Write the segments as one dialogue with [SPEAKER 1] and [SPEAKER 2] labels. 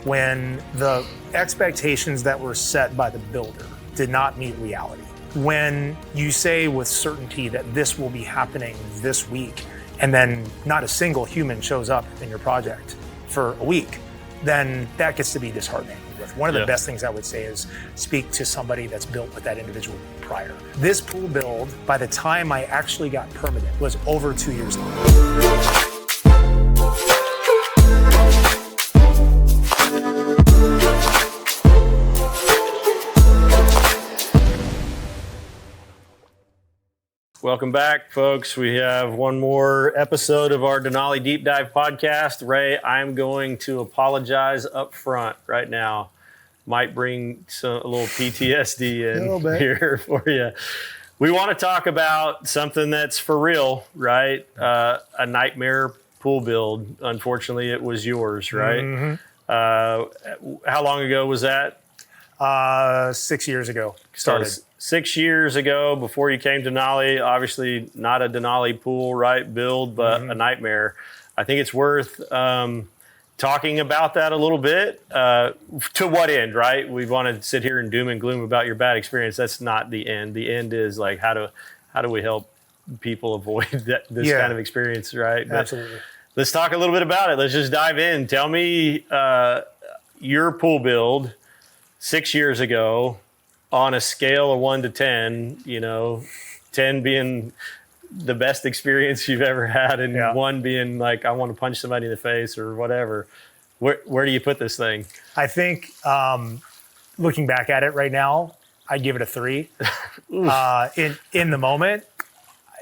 [SPEAKER 1] when the expectations that were set by the builder did not meet reality. When you say with certainty that this will be happening this week, and then not a single human shows up in your project for a week, then that gets to be disheartening. One of the best things I would say is speak to somebody that's built with that individual prior. This pool build, by the time I actually got permitted, was over 2 years long.
[SPEAKER 2] Welcome back, folks. We have one more episode of our Denali Deep Dive podcast. Ray, I'm going to apologize up front right now. Might bring a little PTSD in here for you. We want to talk about something that's for real, right? A nightmare pool build. Unfortunately, it was yours, right?
[SPEAKER 1] Mm-hmm.
[SPEAKER 2] How long ago was that?
[SPEAKER 1] 6 years ago started.
[SPEAKER 2] So 6 years ago, before you came to Denali, obviously not a Denali pool, right? Build, but a nightmare. I think it's worth talking about that a little bit. To what end, right? We want to sit here and doom and gloom about your bad experience. That's not the end. The end is like, how do we help people avoid this kind of experience, right? But
[SPEAKER 1] absolutely.
[SPEAKER 2] Let's talk a little bit about it. Let's just dive in. Tell me your pool build 6 years ago on a scale of 1 to 10, 10 being the best experience you've ever had, and 1 being like, I want to punch somebody in the face or whatever. Where do you put this thing?
[SPEAKER 1] I think looking back at it right now, I'd give it a 3. In the moment,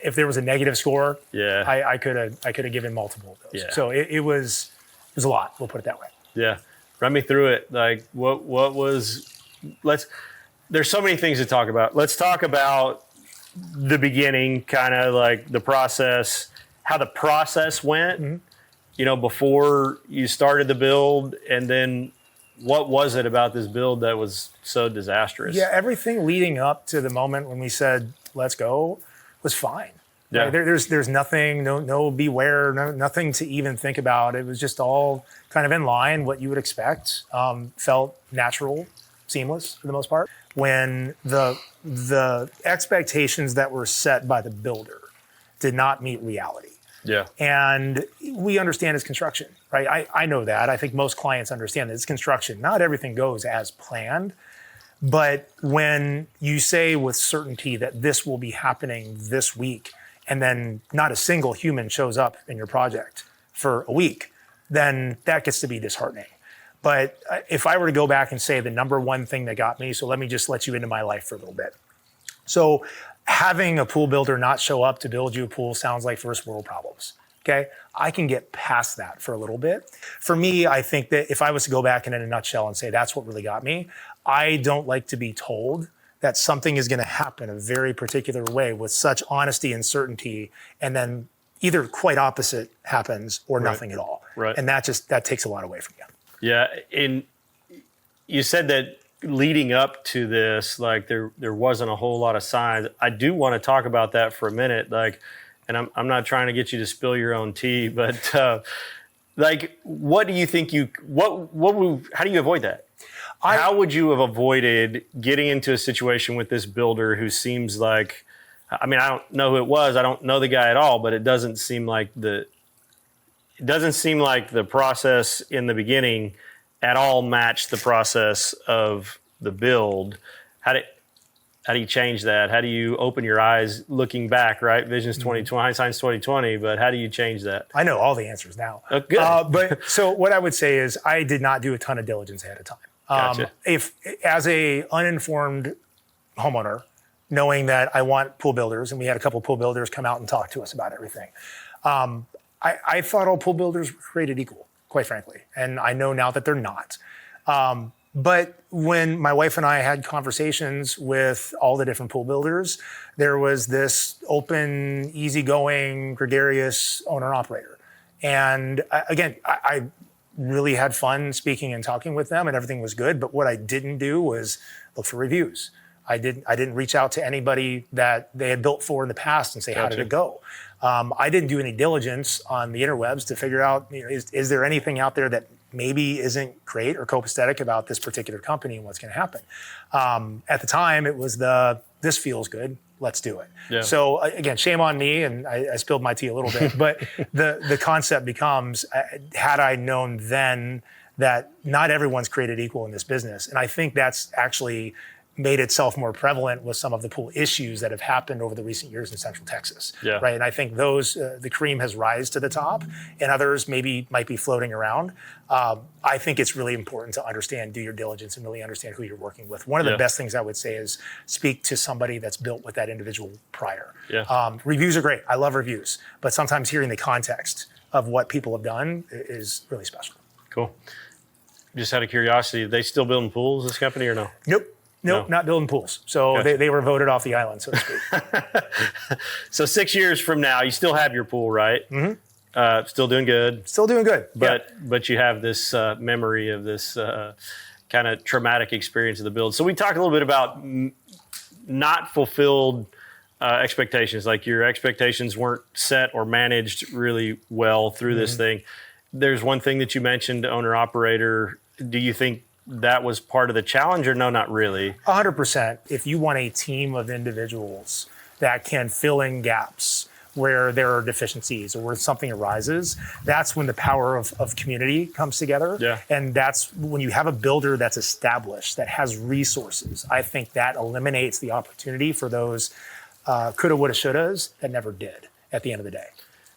[SPEAKER 1] if there was a negative score, I could have given multiple of those. Yeah. So it was a lot. We'll put it that way.
[SPEAKER 2] Yeah, run me through it. Like what was? There's so many things to talk about. Let's talk about the beginning, kind of like the process, how the process went, before you started the build, and then what was it about this build that was so disastrous?
[SPEAKER 1] Yeah, everything leading up to the moment when we said, let's go, was fine.
[SPEAKER 2] Yeah.
[SPEAKER 1] Right? There's nothing, no beware, nothing to even think about. It was just all kind of in line, what you would expect, felt natural, seamless for the most part. When the expectations that were set by the builder did not meet reality.
[SPEAKER 2] Yeah.
[SPEAKER 1] And we understand it's construction, right? I know that. I think most clients understand that it's construction. Not everything goes as planned. But when you say with certainty that this will be happening this week, and then not a single human shows up in your project for a week, then that gets to be disheartening. But if I were to go back and say the number one thing that got me, so let me just let you into my life for a little bit. So having a pool builder not show up to build you a pool sounds like first world problems, okay? I can get past that for a little bit. For me, I think that if I was to go back in a nutshell and say that's what really got me, I don't like to be told that something is gonna happen a very particular way with such honesty and certainty, and then either quite opposite happens or nothing at all.
[SPEAKER 2] Right.
[SPEAKER 1] And that takes a lot away from you.
[SPEAKER 2] Yeah, and you said that leading up to this, like there wasn't a whole lot of signs. I do want to talk about that for a minute, like, and I'm not trying to get you to spill your own tea, but like, what do you think how do you avoid that? How would you have avoided getting into a situation with this builder who seems like, I mean, I don't know who it was, I don't know the guy at all, but it doesn't seem like the process in the beginning at all matched the process of the build. How do you change that? How do you open your eyes looking back, right? Vision's 2020, hindsight's 2020, but how do you change that?
[SPEAKER 1] I know all the answers now.
[SPEAKER 2] Oh, good.
[SPEAKER 1] But so what I would say is I did not do a ton of diligence ahead of time.
[SPEAKER 2] Gotcha.
[SPEAKER 1] If as a uninformed homeowner, knowing that I want pool builders, and we had a couple of pool builders come out and talk to us about everything, I thought all pool builders were created equal, quite frankly. And I know now that they're not. But when my wife and I had conversations with all the different pool builders, there was this open, easygoing, gregarious owner-operator. And again, I really had fun speaking and talking with them, and everything was good. But what I didn't do was look for reviews. I didn't reach out to anybody that they had built for in the past and say, how did it go? I didn't do any diligence on the interwebs to figure out, is there anything out there that maybe isn't great or copacetic about this particular company and what's going to happen. At the time, it was this feels good. Let's do it.
[SPEAKER 2] Yeah.
[SPEAKER 1] So again, shame on me, and I spilled my tea a little bit. But the concept becomes, had I known then that not everyone's created equal in this business, and I think that's actually made itself more prevalent with some of the pool issues that have happened over the recent years in Central Texas.
[SPEAKER 2] Yeah.
[SPEAKER 1] Right. And I think those, the cream has rise to the top, and others maybe might be floating around. I think it's really important to understand, do your diligence, and really understand who you're working with. One of the best things I would say is speak to somebody that's built with that individual prior.
[SPEAKER 2] Yeah.
[SPEAKER 1] Reviews are great. I love reviews, but sometimes hearing the context of what people have done is really special.
[SPEAKER 2] Cool. Just out of curiosity, are they still building pools, this company, or no?
[SPEAKER 1] Nope,
[SPEAKER 2] No.
[SPEAKER 1] not building pools. So
[SPEAKER 2] Gotcha.
[SPEAKER 1] they were voted off the island, so to speak.
[SPEAKER 2] So 6 years from now, you still have your pool, right? Mm-hmm. Still doing good.
[SPEAKER 1] Still doing good.
[SPEAKER 2] But you have this memory of this kind of traumatic experience of the build. So we talked a little bit about not fulfilled expectations, like your expectations weren't set or managed really well through this thing. There's one thing that you mentioned, owner-operator. Do you think that was part of the challenge, or no, not really? 100%.
[SPEAKER 1] If you want a team of individuals that can fill in gaps where there are deficiencies or where something arises, that's when the power of community comes together.
[SPEAKER 2] Yeah.
[SPEAKER 1] And that's when you have a builder that's established, that has resources. I think that eliminates the opportunity for those coulda, woulda, shouldas that never did at the end of the day.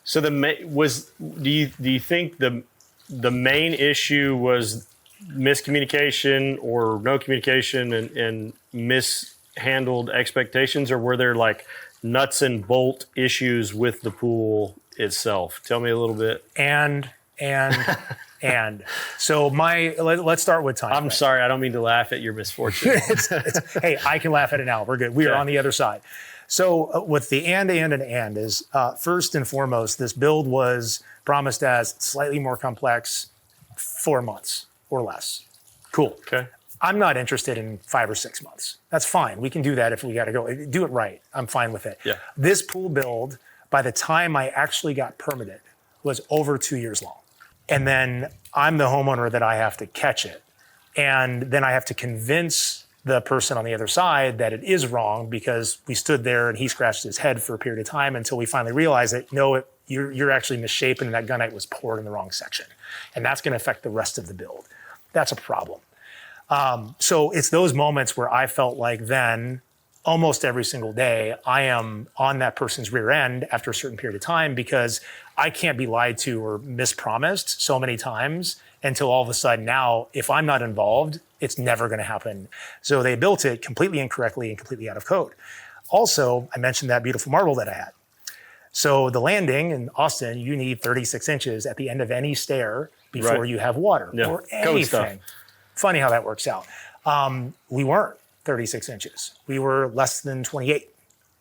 [SPEAKER 2] So do you think the main issue was miscommunication or no communication and mishandled expectations, or were there like nuts and bolt issues with the pool itself? Tell me a little bit.
[SPEAKER 1] And so let's start with time.
[SPEAKER 2] I'm sorry, I don't mean to laugh at your misfortune.
[SPEAKER 1] Hey, I can laugh at it now. We're good. We are on the other side. So with the and is first and foremost, this build was promised as slightly more complex, 4 months or less. Cool.
[SPEAKER 2] Okay.
[SPEAKER 1] I'm not interested in 5 or 6 months. That's fine. We can do that if we got to go. Do it right. I'm fine with it.
[SPEAKER 2] Yeah.
[SPEAKER 1] This pool build, by the time I actually got permitted, was over 2 years long. And then I'm the homeowner that I have to catch it. And then I have to convince the person on the other side that it is wrong, because we stood there and he scratched his head for a period of time until we finally realized that, no, you're actually misshapen and that gunite was poured in the wrong section. And that's going to affect the rest of the build. That's a problem. So it's those moments where I felt like then almost every single day I am on that person's rear end after a certain period of time, because I can't be lied to or mispromised so many times until all of a sudden now, if I'm not involved, it's never going to happen. So they built it completely incorrectly and completely out of code. Also, I mentioned that beautiful marble that I had. So the landing in Austin, you need 36 inches at the end of any stair before you have water or anything. Funny how that works out. We weren't 36 inches. We were less than 28.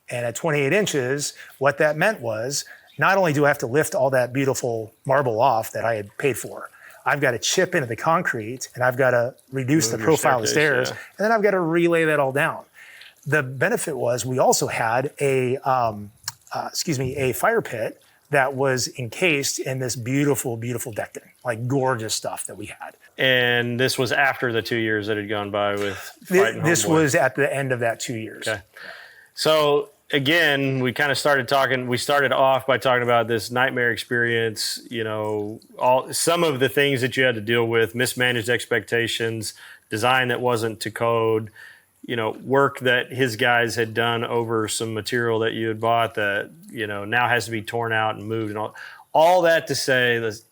[SPEAKER 1] And at 28 inches, what that meant was, not only do I have to lift all that beautiful marble off that I had paid for, I've got to chip into the concrete and I've got to reduce the profile of the stairs, and then I've got to relay that all down. The benefit was we also had a fire pit that was encased in this beautiful, beautiful decking, like gorgeous stuff that we had.
[SPEAKER 2] And this was after the 2 years that had gone by with fighting
[SPEAKER 1] This
[SPEAKER 2] Homeboy.
[SPEAKER 1] was at the end of that 2 years.
[SPEAKER 2] Okay. So again, we kind of started off by talking about this nightmare experience, some of the things that you had to deal with, mismanaged expectations, design that wasn't to code, work that his guys had done over some material that you had bought that, now has to be torn out and moved, and all that to say, let's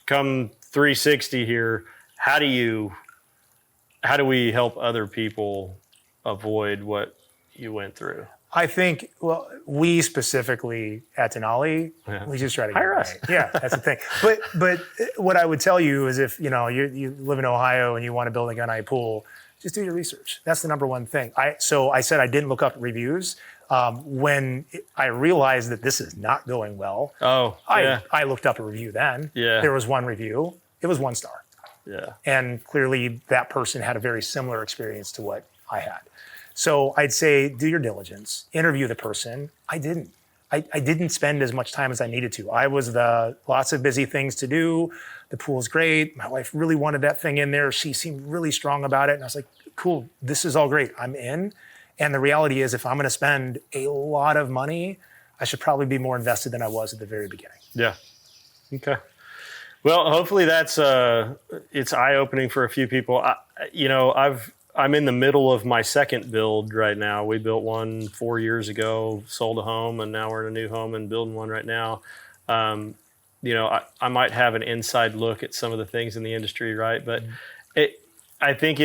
[SPEAKER 2] come 360 here. How do we help other people avoid what you went through?
[SPEAKER 1] I think, we specifically at Denali, we just try to
[SPEAKER 2] hire
[SPEAKER 1] get
[SPEAKER 2] us.
[SPEAKER 1] Right. Yeah, that's the thing. But what I would tell you is, if you live in Ohio and you want to build a gunite pool, just do your research. That's the number one thing. So I said I didn't look up reviews. When I realized that this is not going well, I looked up a review then.
[SPEAKER 2] Yeah.
[SPEAKER 1] There was one review. It was 1 star.
[SPEAKER 2] Yeah.
[SPEAKER 1] And clearly that person had a very similar experience to what I had. So I'd say do your diligence, interview the person. I didn't. I didn't spend as much time as I needed to. I was lots of busy things to do, The pool's great. My wife really wanted that thing in there. She seemed really strong about it. And I was like, cool, this is all great. I'm in. And the reality is, if I'm going to spend a lot of money, I should probably be more invested than I was at the very beginning.
[SPEAKER 2] Yeah. Okay. Well, hopefully that's it's eye-opening for a few people. I'm in the middle of my second build right now. We built one 4 years ago, sold a home, and now we're in a new home and building one right now. I might have an inside look at some of the things in the industry, right? But I think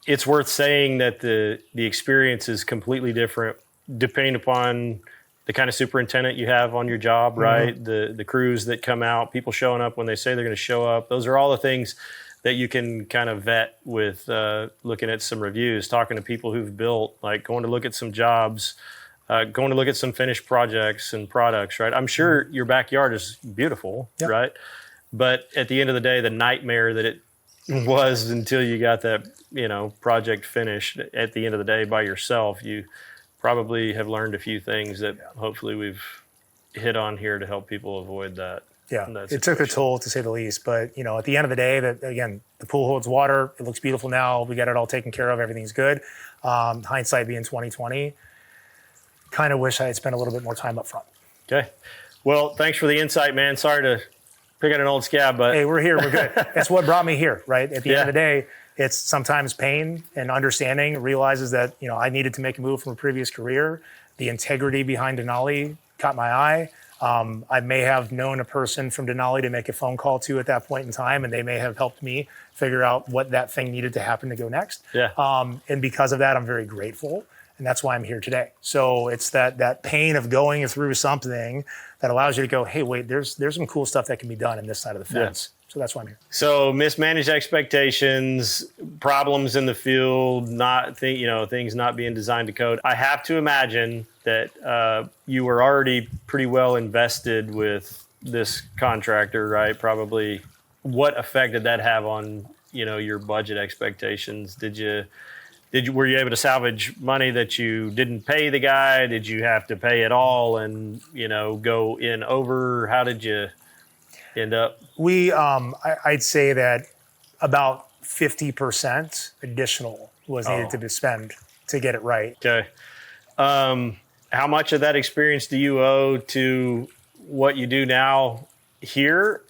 [SPEAKER 2] it's worth saying that the experience is completely different depending upon the kind of superintendent you have on your job, right? The crews that come out, people showing up when they say they're going to show up. Those are all the things that you can kind of vet with looking at some reviews, talking to people who've built, like going to look at some jobs, going to look at some finished projects and products, right? I'm sure your backyard is beautiful, right? But at the end of the day, the nightmare that it was until you got that, project finished at the end of the day by yourself, you probably have learned a few things that hopefully we've hit on here to help people avoid that.
[SPEAKER 1] Yeah, it took a toll to say the least, but at the end of the day, the pool holds water. It looks beautiful now. We got it all taken care of. Everything's good. Hindsight being 2020, kind of wish I had spent a little bit more time up front.
[SPEAKER 2] Okay, well, thanks for the insight, man. Sorry to pick on an old scab, but
[SPEAKER 1] hey, we're here. We're good. That's what brought me here, right? At the end of the day, it's sometimes pain and understanding. Realizes that I needed to make a move from a previous career. The integrity behind Denali caught my eye. I may have known a person from Denali to make a phone call to at that point in time, and they may have helped me figure out what that thing needed to happen to go next.
[SPEAKER 2] Yeah.
[SPEAKER 1] And because of that, I'm very grateful, and that's why I'm here today. So it's that pain of going through something that allows you to go, hey, wait, there's some cool stuff that can be done in this side of the fence. So that's why I'm here. So
[SPEAKER 2] mismanaged expectations, problems in the field, things not being designed to code. I have to imagine that you were already pretty well invested with this contractor, right? Probably. What effect did that have on your budget expectations? Were you able to salvage money that you didn't pay the guy? Did you have to pay it all and go in over? How did you end up?
[SPEAKER 1] I'd say that about 50% additional was needed to be spent to get it right.
[SPEAKER 2] Okay. How much of that experience do you owe to what you do now here?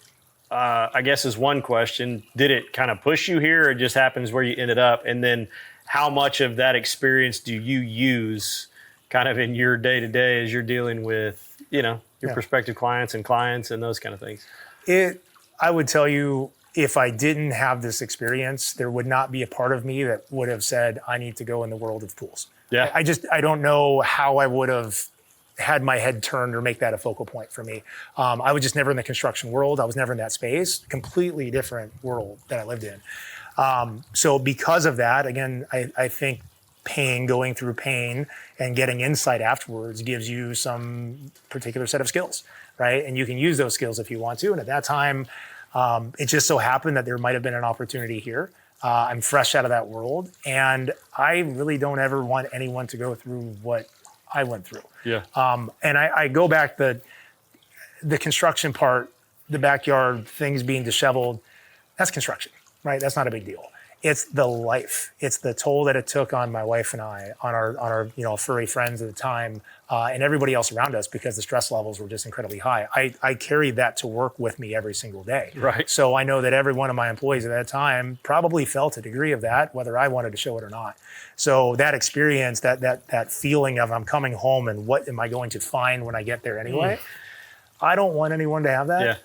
[SPEAKER 2] I guess is one question. Did it kind of push you here, or it just happens where you ended up? And then how much of that experience do you use kind of in your day-to-day as you're dealing with, your prospective clients and those kind of things?
[SPEAKER 1] I would tell you, if I didn't have this experience, there would not be a part of me that would have said, I need to go in the world of pools.
[SPEAKER 2] Yeah.
[SPEAKER 1] I don't know how I would have had my head turned or make that a focal point for me. I was just never in the construction world. I was never in that space. Completely different world that I lived in. So because of that, again, I think going through pain and getting insight afterwards gives you some particular set of skills, right? And you can use those skills if you want to. And at that time, it just so happened that there might have been an opportunity here. I'm fresh out of that world, and I really don't ever want anyone to go through what I went through.
[SPEAKER 2] Yeah.
[SPEAKER 1] And I go back the construction part, the backyard, things being disheveled, that's construction, right? That's not a big deal. It's the life. It's the toll that it took on my wife and I, on our furry friends at the time, and everybody else around us, because the stress levels were just incredibly high. I carried that to work with me every single day.
[SPEAKER 2] Right.
[SPEAKER 1] So I know that every one of my employees at that time probably felt a degree of that, whether I wanted to show it or not. So that experience, that feeling of I'm coming home and what am I going to find when I get there anyway, I don't want anyone to have that.
[SPEAKER 2] Yeah.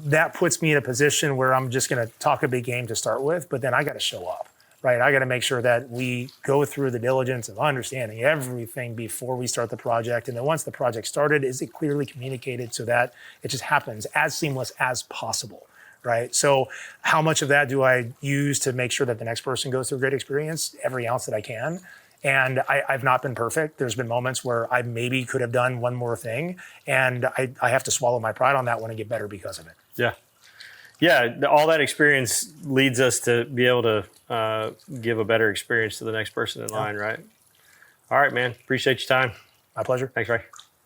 [SPEAKER 1] That puts me in a position where I'm just going to talk a big game to start with, but then I got to show up, right? I got to make sure that we go through the diligence of understanding everything before we start the project. And then once the project started, is it clearly communicated so that it just happens as seamless as possible, right? So how much of that do I use to make sure that the next person goes through a great experience? Every ounce that I can. And I've not been perfect. There's been moments where I maybe could have done one more thing, and I have to swallow my pride on that one and get better because of it.
[SPEAKER 2] Yeah. Yeah, all that experience leads us to be able to give a better experience to the next person in line, right? All right, man. Appreciate your time.
[SPEAKER 1] My pleasure.
[SPEAKER 2] Thanks, Ray.